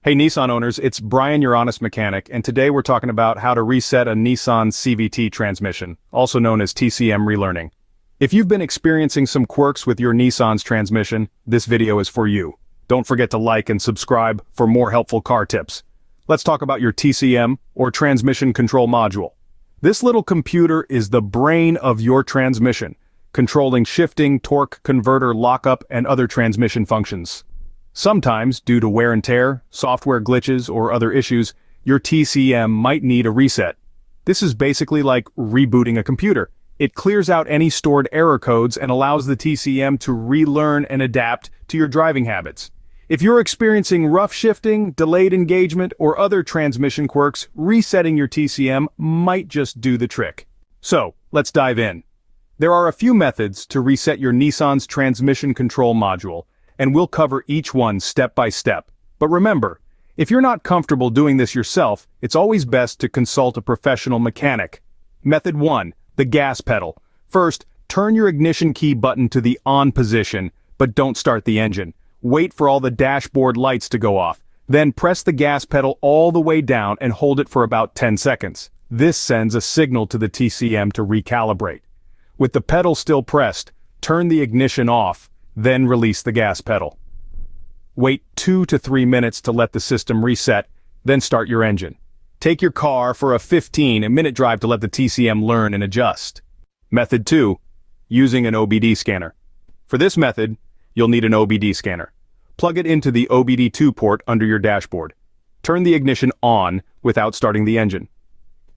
Hey Nissan owners, it's Brian, your honest mechanic, and today we're talking about how to reset a Nissan CVT transmission, also known as TCM Relearning. If you've been experiencing some quirks with your Nissan's transmission, this video is for you. Don't forget to like and subscribe for more helpful car tips. Let's talk about your TCM, or Transmission Control Module. This little computer is the brain of your transmission, controlling shifting, torque, converter, lockup, and other transmission functions. Sometimes, due to wear and tear, software glitches, or other issues, your TCM might need a reset. This is basically like rebooting a computer. It clears out any stored error codes and allows the TCM to relearn and adapt to your driving habits. If you're experiencing rough shifting, delayed engagement, or other transmission quirks, resetting your TCM might just do the trick. So, let's dive in. There are a few methods to reset your Nissan's transmission control module, and we'll cover each one step by step. But remember, if you're not comfortable doing this yourself, it's always best to consult a professional mechanic. Method 1. The gas pedal. First, turn your ignition key button to the on position, but don't start the engine. Wait for all the dashboard lights to go off. Then press the gas pedal all the way down and hold it for about 10 seconds. This sends a signal to the TCM to recalibrate. With the pedal still pressed, turn the ignition off, then release the gas pedal. Wait 2 to 3 minutes to let the system reset, then start your engine. Take your car for a 15-minute drive to let the TCM learn and adjust. Method 2. Using an OBD scanner. For this method, you'll need an OBD scanner. Plug it into the OBD2 port under your dashboard. Turn the ignition on without starting the engine.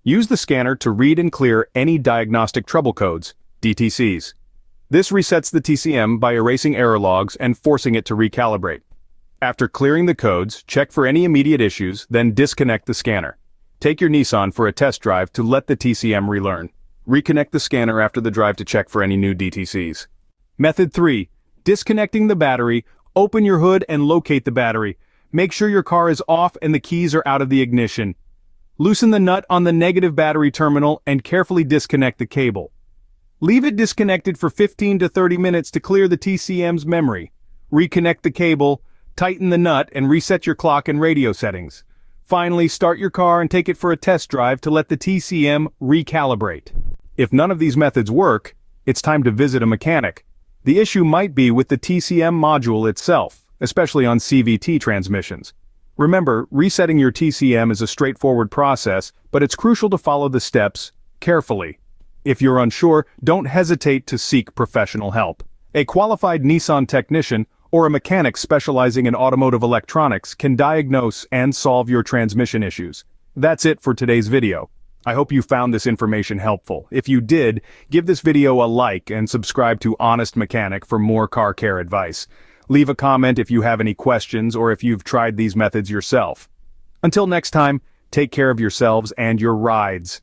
Use the scanner to read and clear any diagnostic trouble codes, DTCs. This resets the TCM by erasing error logs and forcing it to recalibrate. After clearing the codes, check for any immediate issues, then disconnect the scanner. Take your Nissan for a test drive to let the TCM relearn. Reconnect the scanner after the drive to check for any new DTCs. Method 3. Disconnecting the battery. Open your hood and locate the battery. Make sure your car is off and the keys are out of the ignition. Loosen the nut on the negative battery terminal and carefully disconnect the cable. Leave it disconnected for 15 to 30 minutes to clear the TCM's memory. Reconnect the cable, tighten the nut, and reset your clock and radio settings. Finally, start your car and take it for a test drive to let the TCM recalibrate. If none of these methods work, it's time to visit a mechanic. The issue might be with the TCM module itself, especially on CVT transmissions. Remember, resetting your TCM is a straightforward process, but it's crucial to follow the steps carefully. If you're unsure, don't hesitate to seek professional help. A qualified Nissan technician or a mechanic specializing in automotive electronics can diagnose and solve your transmission issues. That's it for today's video. I hope you found this information helpful. If you did, give this video a like and subscribe to Honest Mechanic for more car care advice. Leave a comment if you have any questions or if you've tried these methods yourself. Until next time, take care of yourselves and your rides.